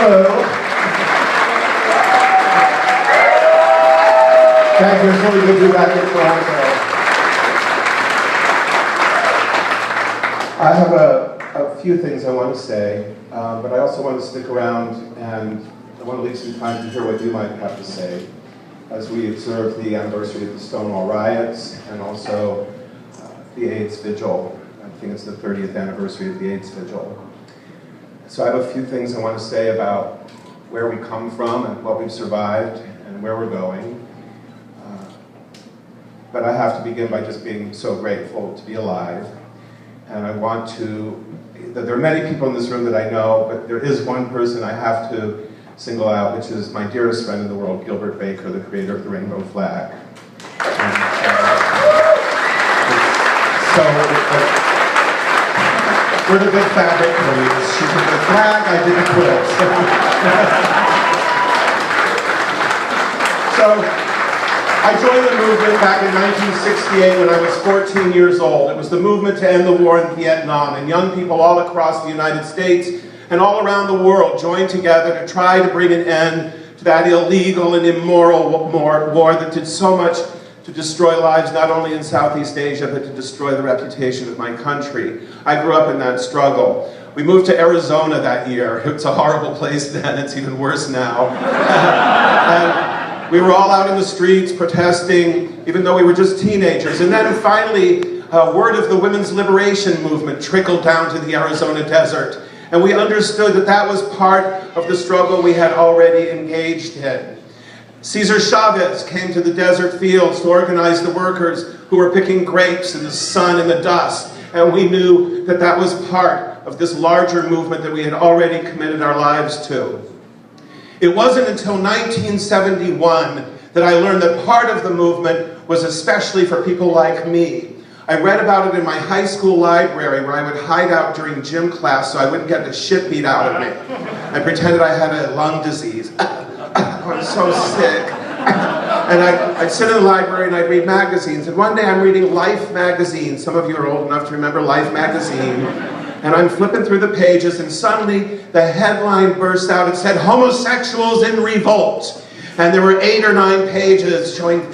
Hello. Thank you. It's really good to be back in Toronto. I have a few things I want to say, but I also want to stick around and I want to leave some time to hear what you might have to say as we observe the anniversary of the Stonewall riots and also the AIDS Vigil. I think it's the 30th anniversary of the AIDS Vigil. So I have a few things I want to say about where we come from and what we've survived and where we're going. But I have to begin by just being so grateful to be alive. And I want to, there are many people in this room that I know, but there is one person I have to single out, which is my dearest friend in the world, Gilbert Baker, the creator of the rainbow flag. We're the big fabric queens. She did the flag, I did the quilt. So, I joined the movement back in 1968 when I was 14 years old. It was the movement to end the war in Vietnam, and young people all across the United States and all around the world joined together to try to bring an end to that illegal and immoral war that did so much to destroy lives not only in Southeast Asia, but to destroy the reputation of my country. I grew up in that struggle. We moved to Arizona that year. It's a horrible place then, it's even worse now. And we were all out in the streets protesting, even though we were just teenagers. And then finally, word of the women's liberation movement trickled down to the Arizona desert. And we understood that that was part of the struggle we had already engaged in. Cesar Chavez came to the desert fields to organize the workers who were picking grapes in the sun and the dust. And we knew that that was part of this larger movement that we had already committed our lives to. It wasn't until 1971 that I learned that part of the movement was especially for people like me. I read about it in my high school library where I would hide out during gym class so I wouldn't get the shit beat out of me. I pretended I had a lung disease. I was so sick. And I'd sit in the library and I'd read magazines. And one day I'm reading Life magazine. Some of you are old enough to remember Life magazine. And I'm flipping through the pages and suddenly the headline burst out. It said, "Homosexuals in Revolt." And there were 8 or 9 pages showing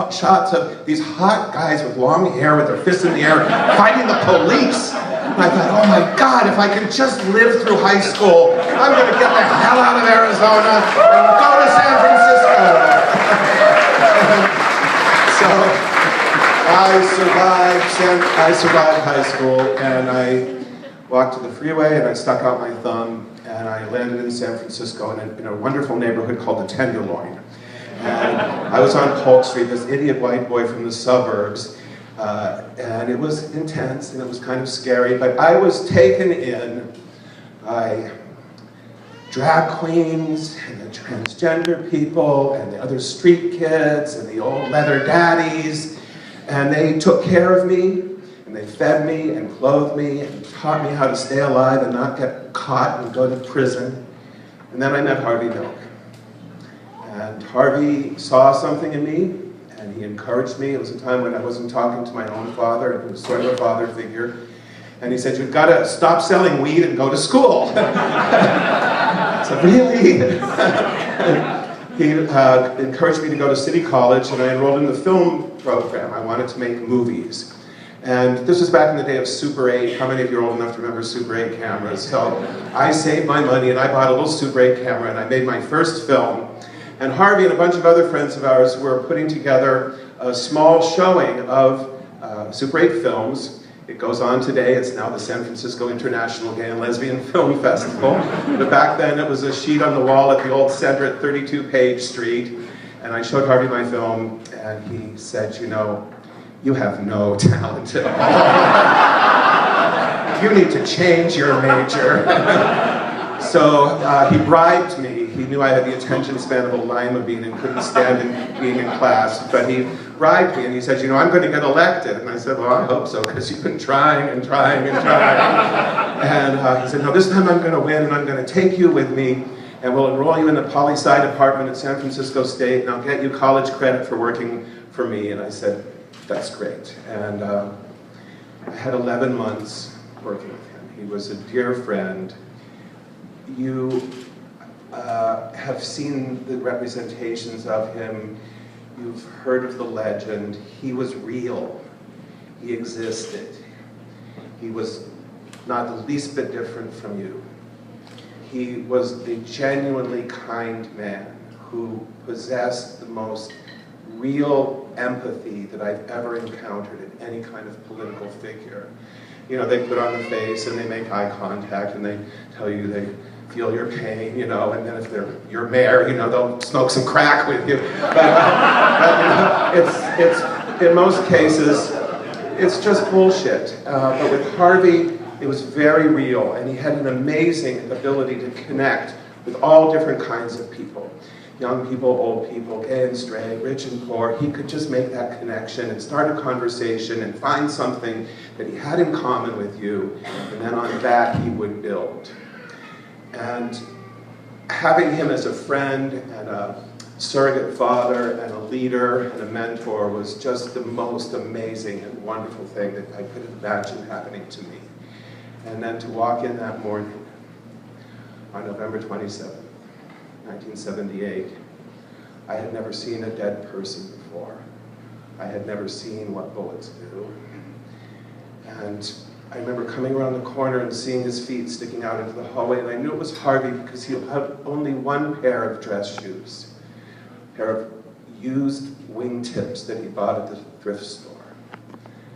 shots of these hot guys with long hair with their fists in the air fighting the police. And I thought, oh my God, if I can just live through high school, I'm going to get the hell out of Arizona and go to San Francisco. So I survived high school, and I walked to the freeway and I stuck out my thumb and I landed in San Francisco in a wonderful neighborhood called the Tenderloin. And I was on Polk Street, this idiot white boy from the suburbs, and it was intense and it was kind of scary, but I was taken in by drag queens and the transgender people and the other street kids and the old leather daddies, and they took care of me. And they fed me and clothed me and taught me how to stay alive and not get caught and go to prison. And then I met Harvey Milk. And Harvey saw something in me and he encouraged me. It was a time when I wasn't talking to my own father, and he was sort of a father figure. And he said, "You've got to stop selling weed and go to school." So really? He encouraged me to go to City College, and I enrolled in the film program. I wanted to make movies. And this was back in the day of Super 8. How many of you are old enough to remember Super 8 cameras? So I saved my money and I bought a little Super 8 camera and I made my first film. And Harvey and a bunch of other friends of ours were putting together a small showing of Super 8 films. It goes on today. It's now the San Francisco International Gay and Lesbian Film Festival. But back then it was a sheet on the wall at the old center at 32 Page Street. And I showed Harvey my film and he said, "You know, you have no talent at all. You need to change your major." So he bribed me. He knew I had the attention span of a lima bean and couldn't stand being in class. But he bribed me and he said, "You know, I'm going to get elected." And I said, "Well, I hope so, because you've been trying and trying and trying." And he said, "No, this time I'm going to win and I'm going to take you with me and we'll enroll you in the poli-sci department at San Francisco State and I'll get you college credit for working for me." And I said, "That's great." And I had 11 months working with him. He was a dear friend. have seen the representations of him. You've heard of the legend. He was real. He existed. He was not the least bit different from you. He was a genuinely kind man who possessed the most real empathy that I've ever encountered in any kind of political figure. You know, they put on the face and they make eye contact and they tell you they feel your pain, you know, and then if they're your mayor, you know, they'll smoke some crack with you. But you know, it's in most cases, it's just bullshit. But with Harvey, it was very real, and he had an amazing ability to connect with all different kinds of people. Young people, old people, gay and straight, rich and poor. He could just make that connection and start a conversation and find something that he had in common with you, and then on that he would build. And having him as a friend and a surrogate father and a leader and a mentor was just the most amazing and wonderful thing that I could have imagined happening to me. And then to walk in that morning on November 27th, 1978, I had never seen a dead person before. I had never seen what bullets do. And I remember coming around the corner and seeing his feet sticking out into the hallway, and I knew it was Harvey because he had only one pair of dress shoes, a pair of used wingtips that he bought at the thrift store.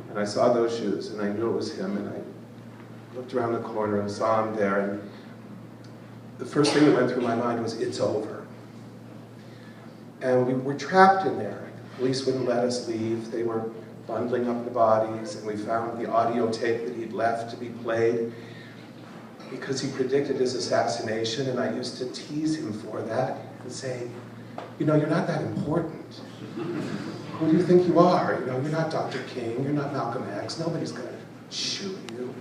And I saw those shoes, and I knew it was him, and I looked around the corner and saw him there, and the first thing that went through my mind was, it's over. And we were trapped in there. The police wouldn't let us leave. They were bundling up the bodies, and we found the audio tape that he'd left to be played because he predicted his assassination, and I used to tease him for that and say, you know, you're not that important. Who do you think you are? You know, you're not Dr. King, you're not Malcolm X, nobody's gonna shoot you.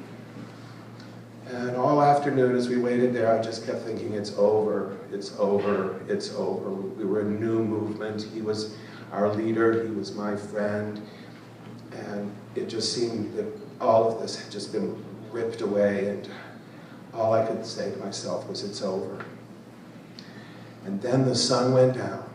And all afternoon as we waited there, I just kept thinking, it's over, it's over, it's over. We were a new movement. He was our leader, he was my friend, and it just seemed that all of this had just been ripped away, and all I could say to myself was, it's over. And then the sun went down,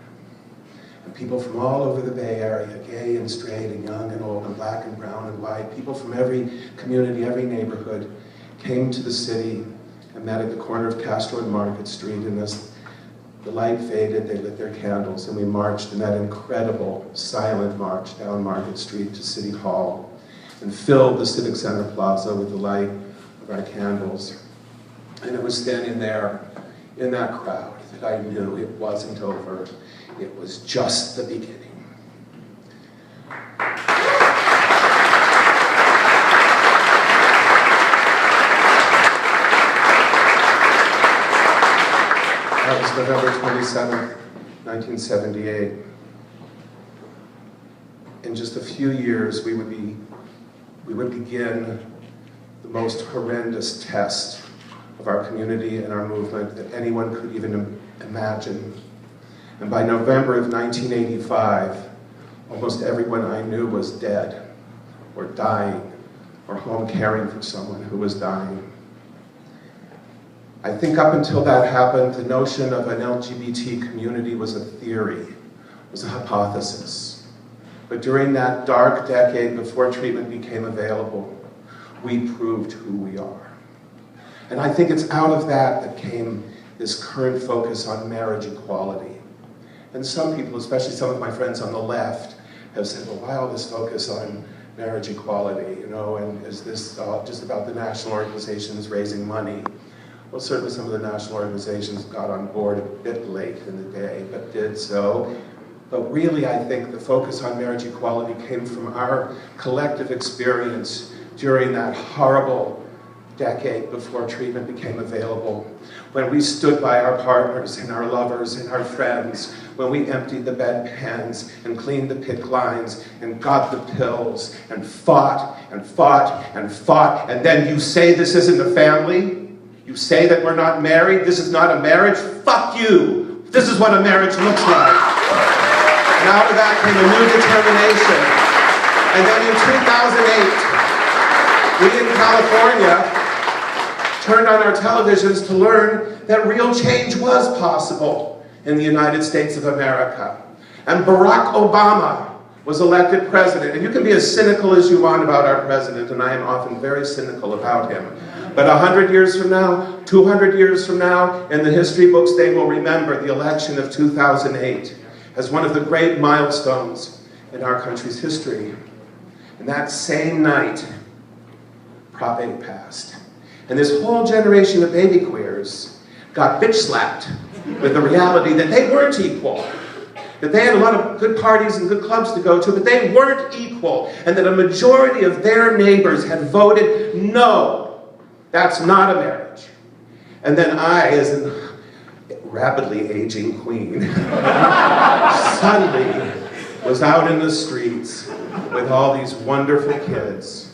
and people from all over the Bay Area, gay and straight and young and old and black and brown and white, people from every community, every neighborhood, came to the city and met at the corner of Castro and Market Street, and as the light faded, they lit their candles, and we marched in that incredible silent march down Market Street to City Hall and filled the Civic Center Plaza with the light of our candles. And it was standing there in that crowd that I knew it wasn't over. It was just the beginning. That was November 27th, 1978. In just a few years, we would begin the most horrendous test of our community and our movement that anyone could even imagine. And by November of 1985, almost everyone I knew was dead, or dying, or home caring for someone who was dying. I think up until that happened, the notion of an LGBT community was a theory, was a hypothesis. But during that dark decade before treatment became available, we proved who we are. And I think it's out of that came this current focus on marriage equality. And some people, especially some of my friends on the left, have said, well, why all this focus on marriage equality, you know, and is this just about the national organizations raising money? Well, certainly some of the national organizations got on board a bit late in the day, but did so. But really, I think the focus on marriage equality came from our collective experience during that horrible decade before treatment became available, when we stood by our partners and our lovers and our friends, when we emptied the bedpans and cleaned the PICC lines and got the pills and fought and fought and fought, and then you say this isn't a family? You say that we're not married? This is not a marriage? Fuck you! This is what a marriage looks like. And out of that came a new determination. And then in 2008, we in California turned on our televisions to learn that real change was possible in the United States of America. And Barack Obama was elected president. And you can be as cynical as you want about our president, and I am often very cynical about him. But 100 years from now, 200 years from now, in the history books, they will remember the election of 2008 as one of the great milestones in our country's history. And that same night, Prop 8 passed. And this whole generation of baby queers got bitch slapped with the reality that they weren't equal. That they had a lot of good parties and good clubs to go to, but they weren't equal. And that a majority of their neighbors had voted, no, that's not a marriage. And then I, as a rapidly aging queen, suddenly was out in the streets with all these wonderful kids.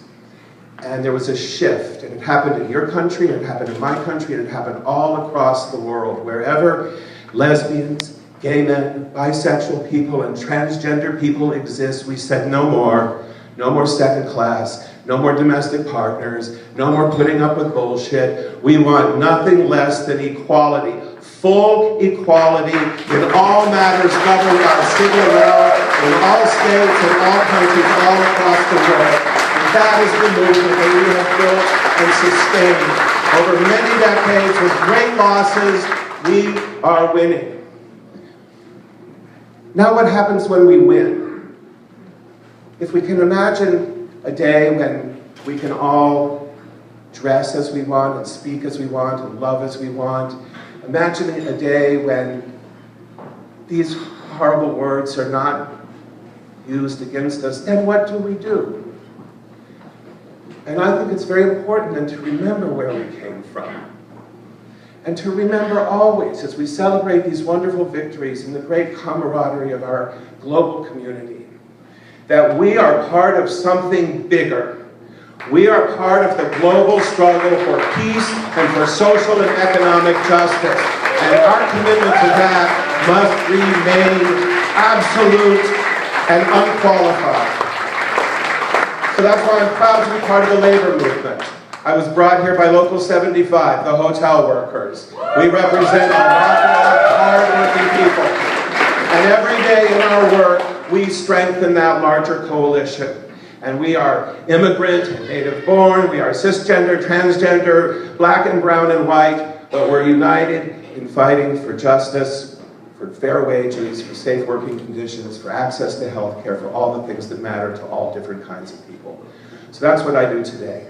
And there was a shift, and it happened in your country, and it happened in my country, and it happened all across the world. Wherever lesbians, gay men, bisexual people, and transgender people exist, we said no more. No more second class, no more domestic partners, no more putting up with bullshit. We want nothing less than equality. Full equality in all matters governed by civil law in all states and all countries all across the world. And that is the movement that we have built and sustained. Over many decades with great losses, we are winning. Now what happens when we win? If we can imagine a day when we can all dress as we want and speak as we want and love as we want, imagine a day when these horrible words are not used against us, then what do we do? And I think it's very important then to remember where we came from. And to remember always, as we celebrate these wonderful victories and the great camaraderie of our global community, that we are part of something bigger. We are part of the global struggle for peace and for social and economic justice. And our commitment to that must remain absolute and unqualified. So that's why I'm proud to be part of the labor movement. I was brought here by Local 75, the hotel workers. We represent a lot of hard-working people. And every day in our work, we strengthen that larger coalition. And we are immigrant and native-born, we are cisgender, transgender, black and brown and white, but we're united in fighting for justice, for fair wages, for safe working conditions, for access to health care, for all the things that matter to all different kinds of people. So that's what I do today.